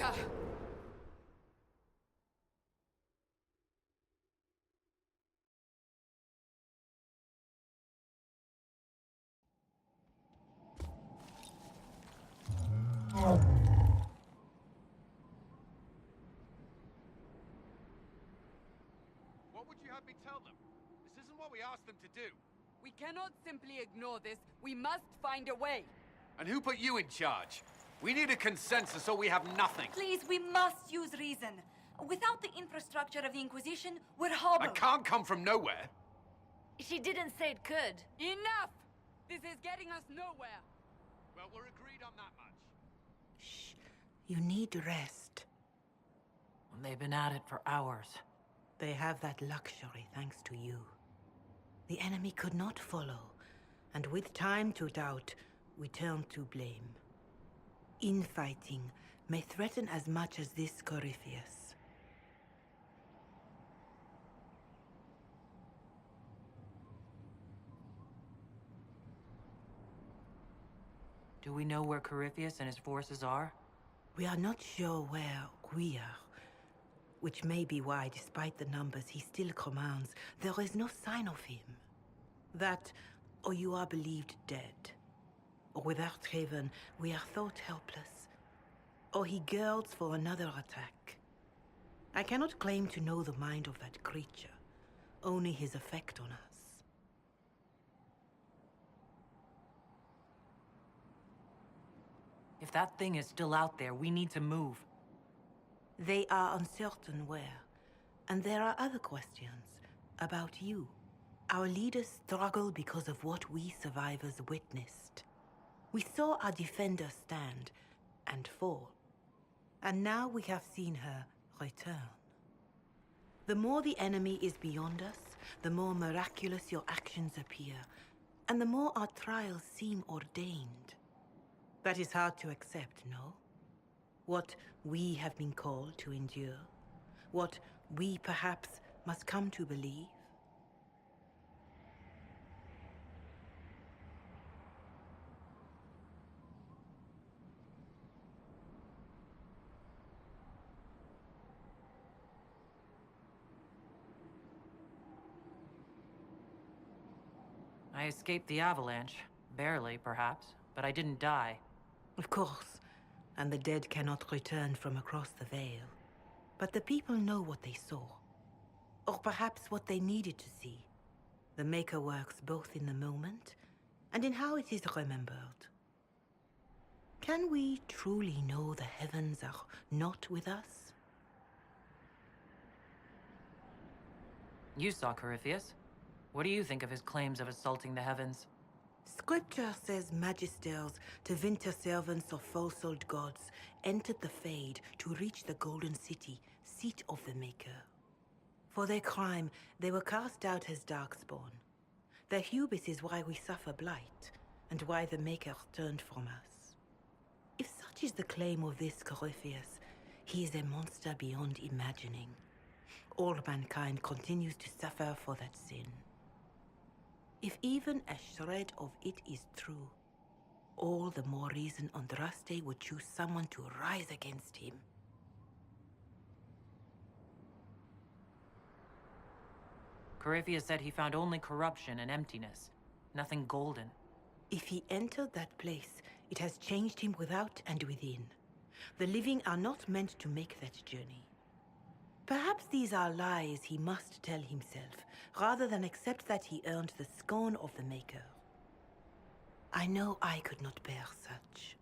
Maker! What would you have me tell them? This isn't what we asked them to do. We cannot simply ignore this. We must find a way. And who put you in charge? We need a consensus or we have nothing. Please, we must use reason. Without the infrastructure of the Inquisition, we're hobbled. I can't come from nowhere. She didn't say it could. Enough! This is getting us nowhere. Well, we're agreed on that much. Shh. You need rest. They've been at it for hours. They have that luxury thanks to you. The enemy could not follow, and with time to doubt, we turn to blame. Infighting may threaten as much as this Corypheus. Do we know where Corypheus and his forces are? We are not sure where we are, which may be why, despite the numbers he still commands, there is no sign of him. That, or you are believed dead. Or without Haven, we are thought helpless. Or he girds for another attack. I cannot claim to know the mind of that creature, only his effect on us. If that thing is still out there, we need to move. They are uncertain where, and there are other questions about you. Our leaders struggle because of what we survivors witnessed. We saw our defenders stand and fall, and now we have seen her return. The more the enemy is beyond us, the more miraculous your actions appear, and the more our trials seem ordained. That is hard to accept, no? What we have been called to endure, what we perhaps must come to believe. I escaped the avalanche. Barely, perhaps, but I didn't die. Of course, and the dead cannot return from across the veil. But the people know what they saw. Or perhaps what they needed to see. The Maker works both in the moment and in how it is remembered. Can we truly know the heavens are not with us? You saw Corypheus. What do you think of his claims of assaulting the heavens? Scripture says magisters to winter servants of false-souled gods entered the Fade to reach the Golden City, seat of the Maker. For their crime, they were cast out as darkspawn. Their hubris is why we suffer blight, and why the Maker turned from us. If such is the claim of this Corypheus, he is a monster beyond imagining. All mankind continues to suffer for that sin. If even a shred of it is true, all the more reason Andraste would choose someone to rise against him. Corypheus said he found only corruption and emptiness. Nothing golden. If he entered that place, it has changed him without and within. The living are not meant to make that journey. Perhaps these are lies he must tell himself, rather than accept that he earned the scorn of the Maker. I know I could not bear such.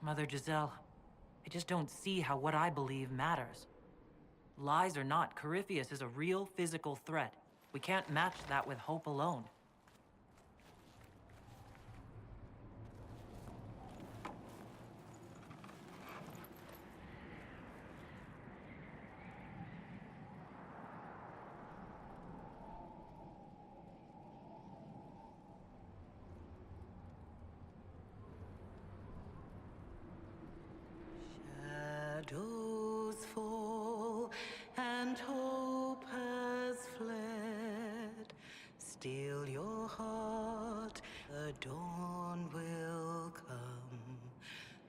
Mother Giselle, I just don't see how what I believe matters. Lies or not, Corypheus is a real physical threat. We can't match that with hope alone. dawn will come.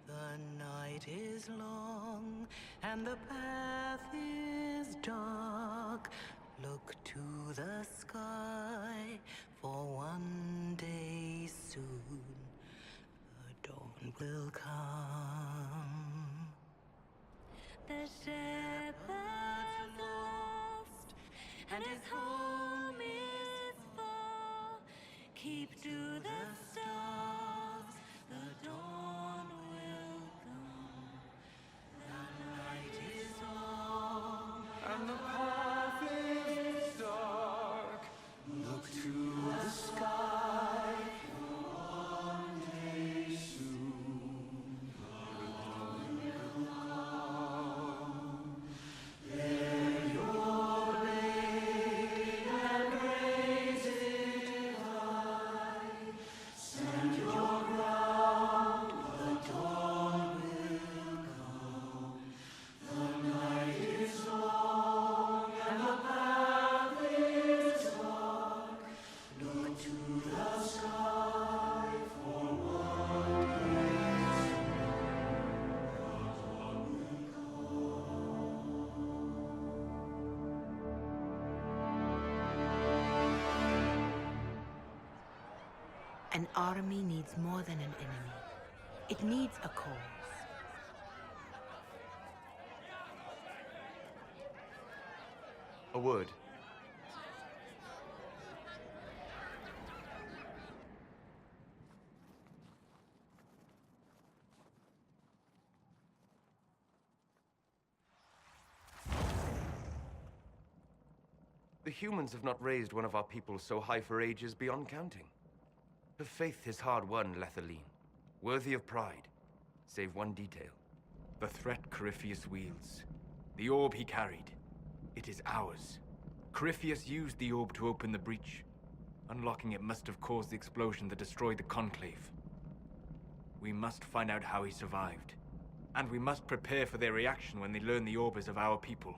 The night is long and the path is dark. Look to the sky, for one day soon the dawn will come. The shepherd's lost, and his home is far. Keep to the stars, the dawn will come. The night is long, And the path is dark. Look to the sky. One day soon, the dawn will come. Bear your blade and raise it high. Stand your ground, the dawn will come. The night is long and the path is dark. Look to the sky for one day soon. The dawn will An army needs more than an enemy. It needs a cause. A word. The humans have not raised one of our people so high for ages beyond counting. Her faith is hard-won, Lethaline, worthy of pride, save one detail. The threat Corypheus wields. The orb he carried. It is ours. Corypheus used the orb to open the breach. Unlocking it must have caused the explosion that destroyed the Conclave. We must find out how he survived. And we must prepare for their reaction when they learn the orb is of our people.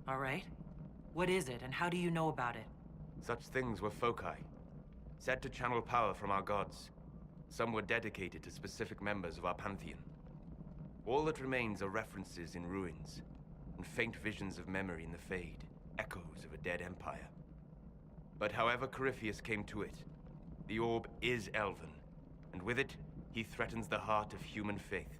All right. What is it, and how do you know about it? Such things were foci, said to channel power from our gods. Some were dedicated to specific members of our pantheon. All that remains are references in ruins, and faint visions of memory in the Fade, echoes of a dead empire. But however Corypheus came to it, the orb is elven, and with it, he threatens the heart of human faith.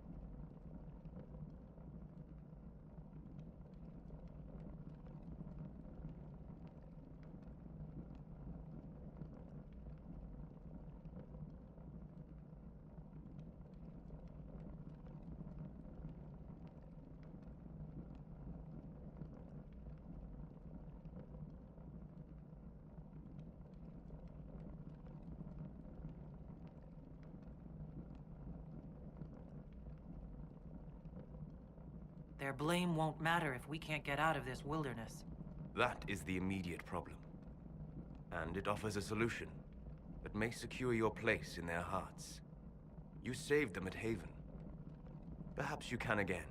Their blame won't matter if we can't get out of this wilderness. That is the immediate problem. And it offers a solution that may secure your place in their hearts. You saved them at Haven. Perhaps you can again.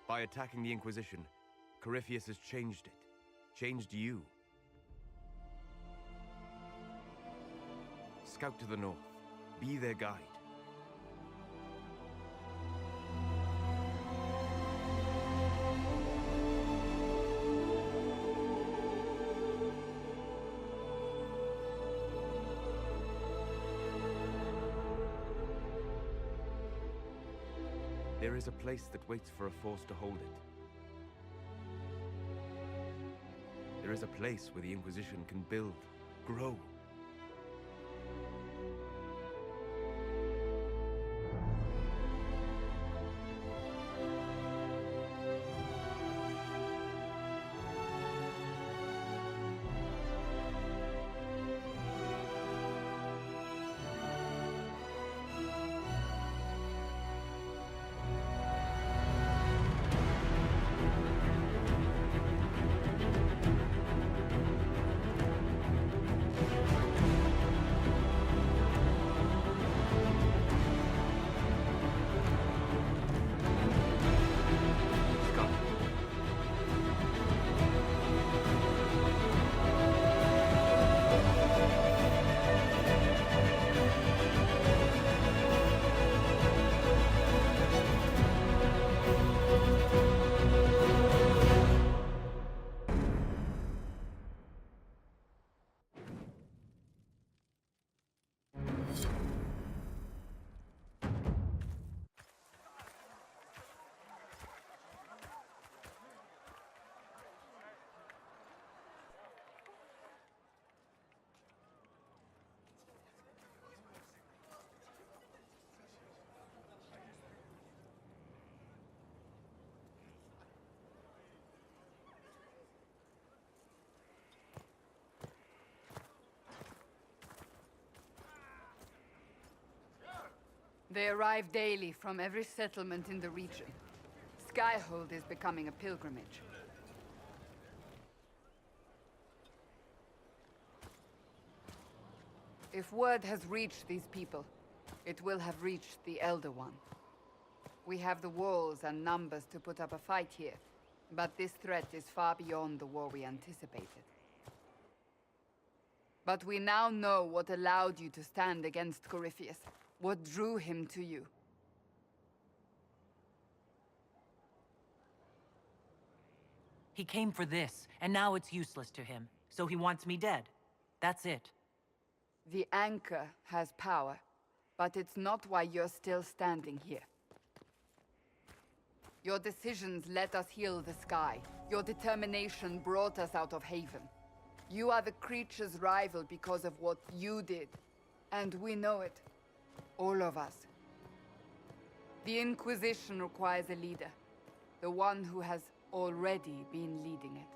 By attacking the Inquisition, Corypheus has changed it. Changed you. Scout to the north. Be their guide. There is a place that waits for a force to hold it. There is a place where the Inquisition can build, grow. They arrive daily from every settlement in the region. Skyhold is becoming a pilgrimage. If word has reached these people, it will have reached the Elder One. We have the walls and numbers to put up a fight here, but this threat is far beyond the war we anticipated. But we now know what allowed you to stand against Corypheus, what drew him to you. He came for this, and now it's useless to him, so he wants me dead. That's it. The Anchor has power, but it's not why you're still standing here. Your decisions let us heal the sky. Your determination brought us out of Haven. You are the creature's rival because of what you did. And we know it. All of us. The Inquisition requires a leader. The one who has already been leading it.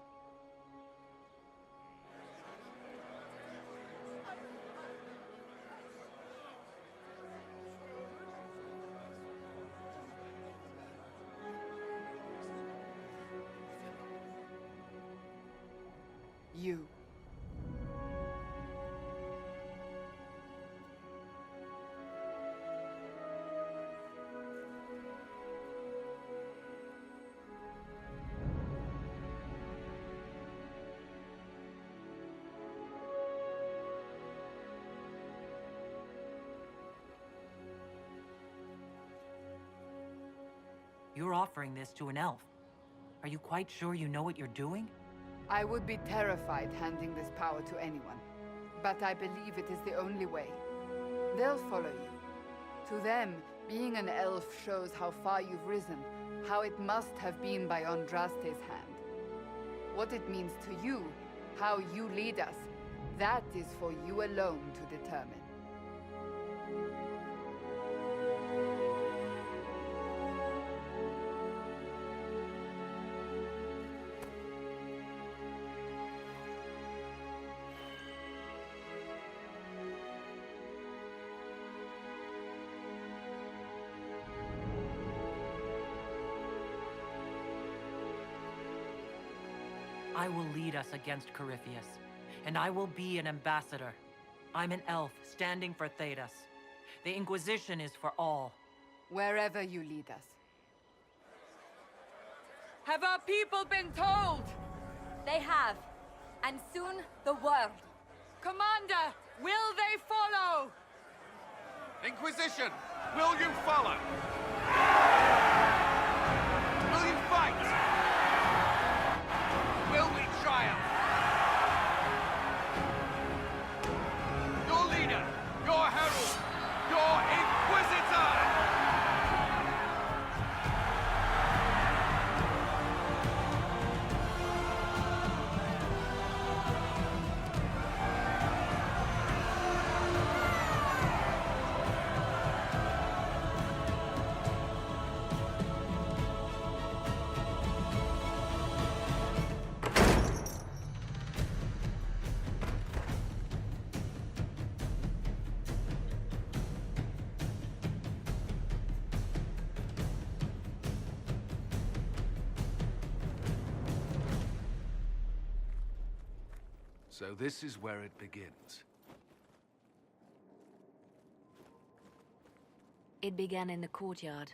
You. You're offering this to an elf. Are you quite sure you know what you're doing? I would be terrified handing this power to anyone. But I believe it is the only way. They'll follow you. To them, being an elf shows how far you've risen, how it must have been by Andraste's hand. What it means to you, how you lead us, that is for you alone to determine. I will lead us against Corypheus, and I will be an ambassador. I'm an elf, standing for Thedas. The Inquisition is for all. Wherever you lead us. Have our people been told? They have. And soon, the world. Commander, will they follow? Inquisition, will you follow? Will you fight? Will we triumph? Your leader, your herald, your Inquisitor! So this is where it begins. It began in the courtyard.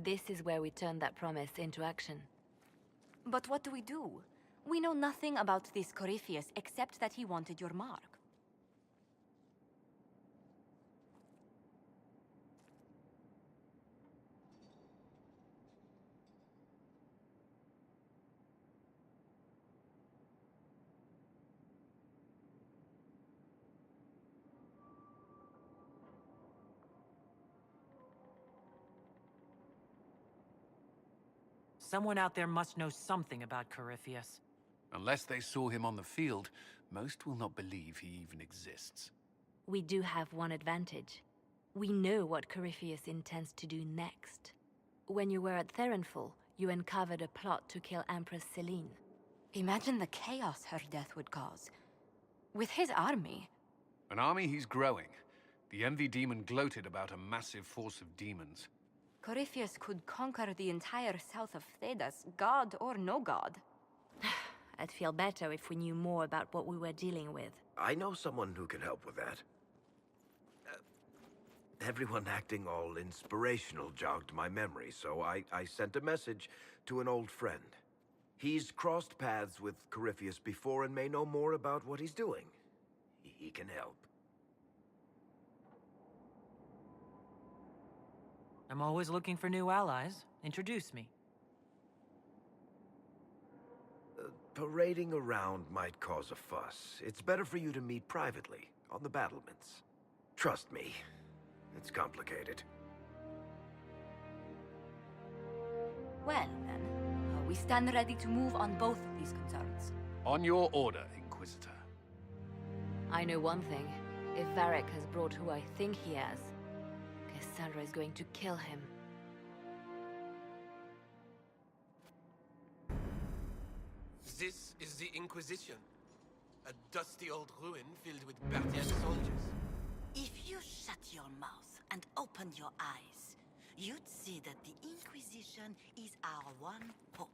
This is where we turned that promise into action. But what do? We know nothing about this Corypheus except that he wanted your mark. Someone out there must know something about Corypheus. Unless they saw him on the field, most will not believe he even exists. We do have one advantage. We know what Corypheus intends to do next. When you were at Therenfall, you uncovered a plot to kill Empress Celine. Imagine the chaos her death would cause. With his army. An army he's growing. The envy demon gloated about a massive force of demons. Corypheus could conquer the entire south of Thedas, god or no god. I'd feel better if we knew more about what we were dealing with. I know someone who can help with that. Everyone acting all inspirational jogged my memory, so I sent a message to an old friend. He's crossed paths with Corypheus before and may know more about what he's doing. He can help. I'm always looking for new allies. Introduce me. Parading around might cause a fuss. It's better for you to meet privately, on the battlements. Trust me, it's complicated. Well, then, we stand ready to move on both of these concerns. On your order, Inquisitor. I know one thing. If Varric has brought who I think he has, Cassandra is going to kill him. This is the Inquisition. A dusty old ruin filled with Barthian soldiers. If you shut your mouth and opened your eyes, you'd see that the Inquisition is our one hope.